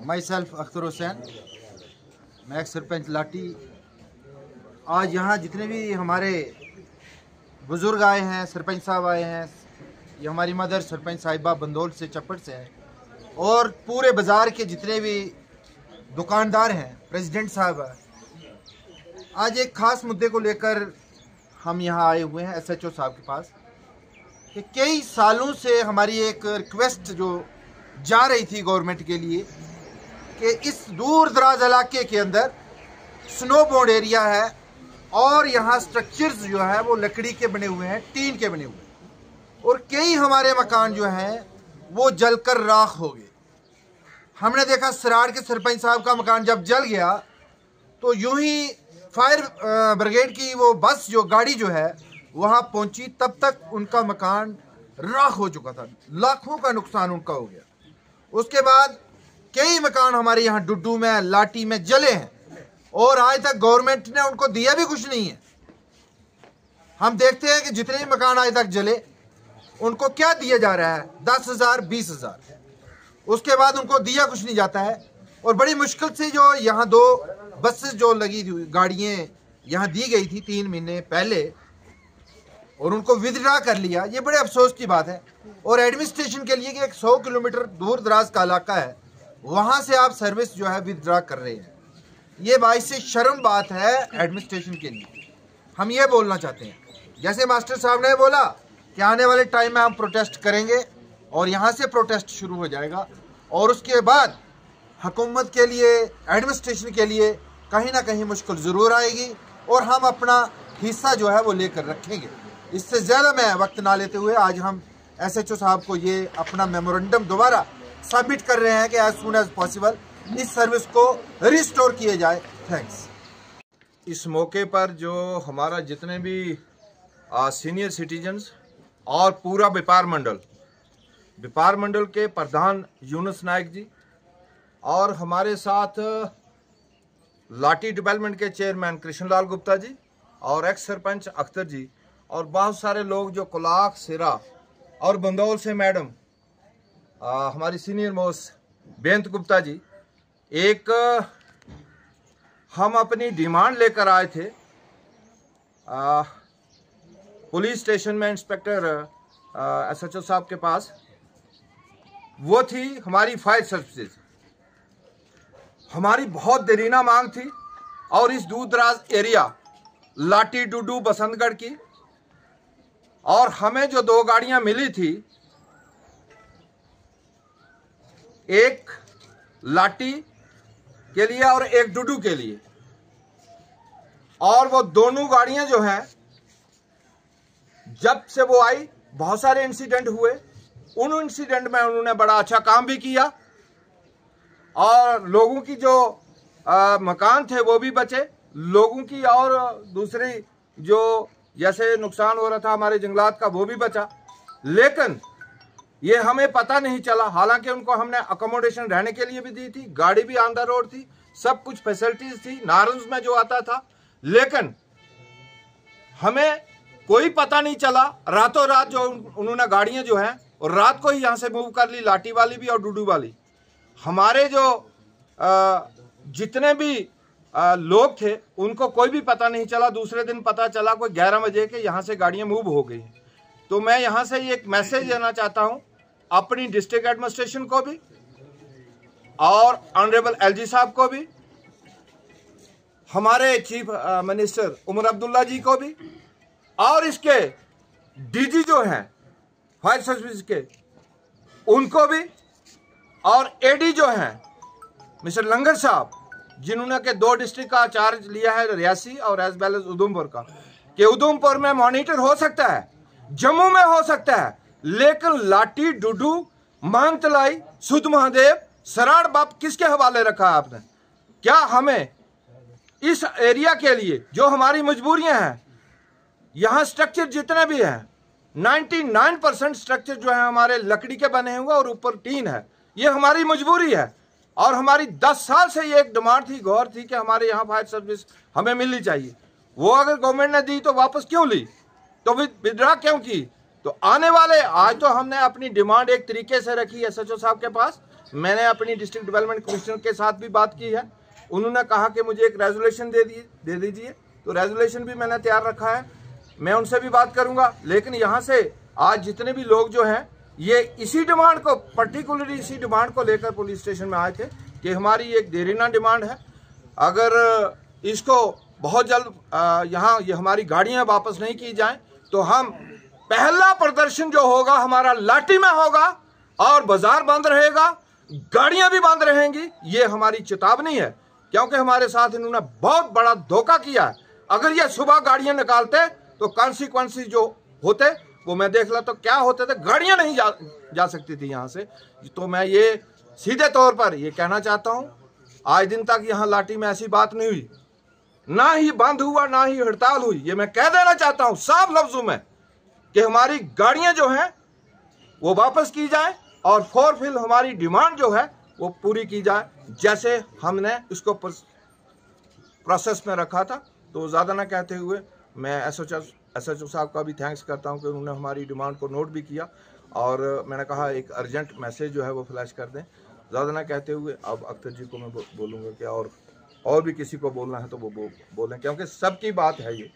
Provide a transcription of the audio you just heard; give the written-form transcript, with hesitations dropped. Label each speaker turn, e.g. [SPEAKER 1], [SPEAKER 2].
[SPEAKER 1] My self Akhtar Hussain, मैं एक सरपंच लाटी। आज यहाँ जितने भी हमारे बुज़ुर्ग आए हैं, सरपंच साहब आए हैं, ये हमारी मदर सरपंच साहिबा बंदोल से चप्पड़ से है, और पूरे बाज़ार के जितने भी दुकानदार हैं, प्रेसिडेंट साहब है। आज एक ख़ास मुद्दे को लेकर हम यहाँ आए हुए हैं SHO साहब के पास कि कई सालों से हमारी एक रिक्वेस्ट जो जा रही थी गवर्नमेंट के लिए कि इस दूर दराज इलाके के अंदर स्नो बाउंड एरिया है और यहाँ स्ट्रक्चर्स जो है वो लकड़ी के बने हुए हैं, टीन के बने हुए हैं, और कई हमारे मकान जो हैं वो जलकर राख हो गए। हमने देखा सराड़ के सरपंच साहब का मकान जब जल गया तो यूं ही फायर ब्रिगेड की वो बस जो गाड़ी जो है वहाँ पहुँची, तब तक उनका मकान राख हो चुका था, लाखों का नुकसान उनका हो गया। उसके बाद कई मकान हमारे यहाँ डुड्डू में, लाटी में जले हैं और आज तक गवर्नमेंट ने उनको दिया भी कुछ नहीं है। हम देखते हैं कि जितने भी मकान आज तक जले उनको क्या दिया जा रहा है, 10,000 20,000, उसके बाद उनको दिया कुछ नहीं जाता है। और बड़ी मुश्किल से जो यहाँ 2 बसेस जो लगी थी, गाड़ियाँ यहाँ दी गई थी 3 महीने पहले, और उनको विदड्रा कर लिया, ये बड़े अफसोस की बात है। और एडमिनिस्ट्रेशन के लिए कि एक 100 किलोमीटर दूर दराज का इलाका है, वहाँ से आप सर्विस जो है विदड्रा कर रहे हैं, ये बाइस से शर्म बात है एडमिनिस्ट्रेशन के लिए। हम ये बोलना चाहते हैं, जैसे मास्टर साहब ने बोला कि आने वाले टाइम में हम प्रोटेस्ट करेंगे और यहाँ से प्रोटेस्ट शुरू हो जाएगा, और उसके बाद हुकूमत के लिए, एडमिनिस्ट्रेशन के लिए कहीं ना कहीं मुश्किल ज़रूर आएगी और हम अपना हिस्सा जो है वो लेकर रखेंगे। इससे ज़्यादा मैं वक्त ना लेते हुए आज हम SHO साहब को ये अपना मेमोरेंडम दोबारा सबमिट कर रहे हैं कि एज सून एज पॉसिबल इस सर्विस को रिस्टोर किए जाए। थैंक्स।
[SPEAKER 2] इस मौके पर जो हमारा जितने भी सीनियर सिटीजन्स और पूरा व्यापार मंडल के प्रधान यूनुस नायक जी और हमारे साथ लाटी डेवलपमेंट के चेयरमैन कृष्णलाल गुप्ता जी और एक्स सरपंच अख्तर जी और बहुत सारे लोग जो कुलाक, सिरा और बंदौल से मैडम हमारी सीनियर मोस्ट बेंत गुप्ता जी, एक हम अपनी डिमांड लेकर आए थे पुलिस स्टेशन में इंस्पेक्टर SHO साहब के पास। वो थी हमारी फायर सर्विसेज। हमारी बहुत देरीना मांग थी और इस दूर दराज एरिया लाटी, डुडू, बसंतगढ़ की, और हमें जो 2 गाड़ियां मिली थी, एक लाटी के लिए और एक डुडू के लिए, और वो दोनों गाड़ियां जो हैं जब से वो आई बहुत सारे इंसिडेंट हुए। उन इंसिडेंट में उन्होंने बड़ा अच्छा काम भी किया और लोगों की जो मकान थे वो भी बचे, लोगों की और दूसरी जो जैसे नुकसान हो रहा था हमारे जंगलात का वो भी बचा। लेकिन ये हमें पता नहीं चला, हालांकि उनको हमने अकोमोडेशन रहने के लिए भी दी थी, गाड़ी भी ऑन द रोड थी, सब कुछ फैसिलिटीज थी नारंज में जो आता था, लेकिन हमें कोई पता नहीं चला। रातों रात जो उन्होंने गाड़ियां जो हैं और रात को ही यहाँ से मूव कर ली, लाटी वाली भी और डुडू वाली। हमारे जो जितने भी लोग थे उनको कोई भी पता नहीं चला। दूसरे दिन पता चला कोई 11 बजे के यहाँ से गाड़ियां मूव हो गई। तो मैं यहाँ से एक मैसेज देना चाहता हूँ अपनी डिस्ट्रिक्ट एडमिनिस्ट्रेशन को भी और ऑनरेबल LG साहब को भी, हमारे चीफ मिनिस्टर उमर अब्दुल्ला जी को भी, और इसके DG जो हैं फायर सर्विस के उनको भी, और AD जो हैं मिस्टर लंगर साहब, जिन्होंने के 2 डिस्ट्रिक्ट का चार्ज लिया है, रियासी और एज वेल एज उधमपुर का, कि उधमपुर में मॉनिटर हो सकता है, जम्मू में हो सकता है, लेकिन लाटी, डुडू, मानतलाई, सुध महादेव, सराड़ बाप किसके हवाले रखा है आपने? क्या हमें इस एरिया के लिए जो हमारी मजबूरियां हैं, यहाँ स्ट्रक्चर जितने भी हैं 99% स्ट्रक्चर जो है हमारे लकड़ी के बने हुए और ऊपर टीन है, ये हमारी मजबूरी है। और हमारी 10 साल से ये एक डिमांड थी, गौर थी कि हमारे यहाँ फायर सर्विस हमें मिलनी चाहिए। वो अगर गवर्नमेंट ने दी तो वापस क्यों ली, तो विदड्रा क्यों की? तो आने वाले, आज तो हमने अपनी डिमांड एक तरीके से रखी एसएचओ साहब के पास, मैंने अपनी डिस्ट्रिक्ट डेवलपमेंट कमिश्नर के साथ भी बात की है, उन्होंने कहा कि मुझे एक रेजोल्यूशन दे दीजिए, तो रेजोल्यूशन भी मैंने तैयार रखा है, मैं उनसे भी बात करूंगा। लेकिन यहाँ से आज जितने भी लोग जो हैं ये इसी डिमांड को, पर्टिकुलरली इसी डिमांड को लेकर पुलिस स्टेशन में आए थे कि हमारी एक देरीना डिमांड है, अगर इसको बहुत जल्द यहाँ ये हमारी गाड़ियाँ वापस नहीं की जाएं तो हम पहला प्रदर्शन जो होगा हमारा लाठी में होगा और बाजार बंद रहेगा, गाड़ियां भी बंद रहेंगी। ये हमारी चेतावनी है, क्योंकि हमारे साथ इन्होंने बहुत बड़ा धोखा किया है। अगर ये सुबह गाड़ियां निकालते तो कॉन्सिक्वेंसेस जो होते वो मैं देख ला तो क्या होते थे, गाड़ियां नहीं जा सकती थी यहाँ से। तो मैं ये सीधे तौर पर ये कहना चाहता हूँ, आज दिन तक यहाँ लाठी में ऐसी बात नहीं हुई, ना ही बंद हुआ ना ही हड़ताल हुई। ये मैं कह देना चाहता हूँ साफ लफ्जों में कि हमारी गाड़ियां जो हैं वो वापस की जाए और फॉरफिल हमारी डिमांड जो है वो पूरी की जाए, जैसे हमने इसको प्रोसेस में रखा था। तो ज़्यादा ना कहते हुए मैं एसएचओ साहब का भी थैंक्स करता हूं कि उन्होंने हमारी डिमांड को नोट भी किया और मैंने कहा एक अर्जेंट मैसेज जो है वो फ्लैश कर दें। ज़्यादा ना कहते हुए अब अख्तर जी को मैं बोलूँगा कि और भी किसी को बोलना है तो वो बोलें, क्योंकि सबकी बात है ये।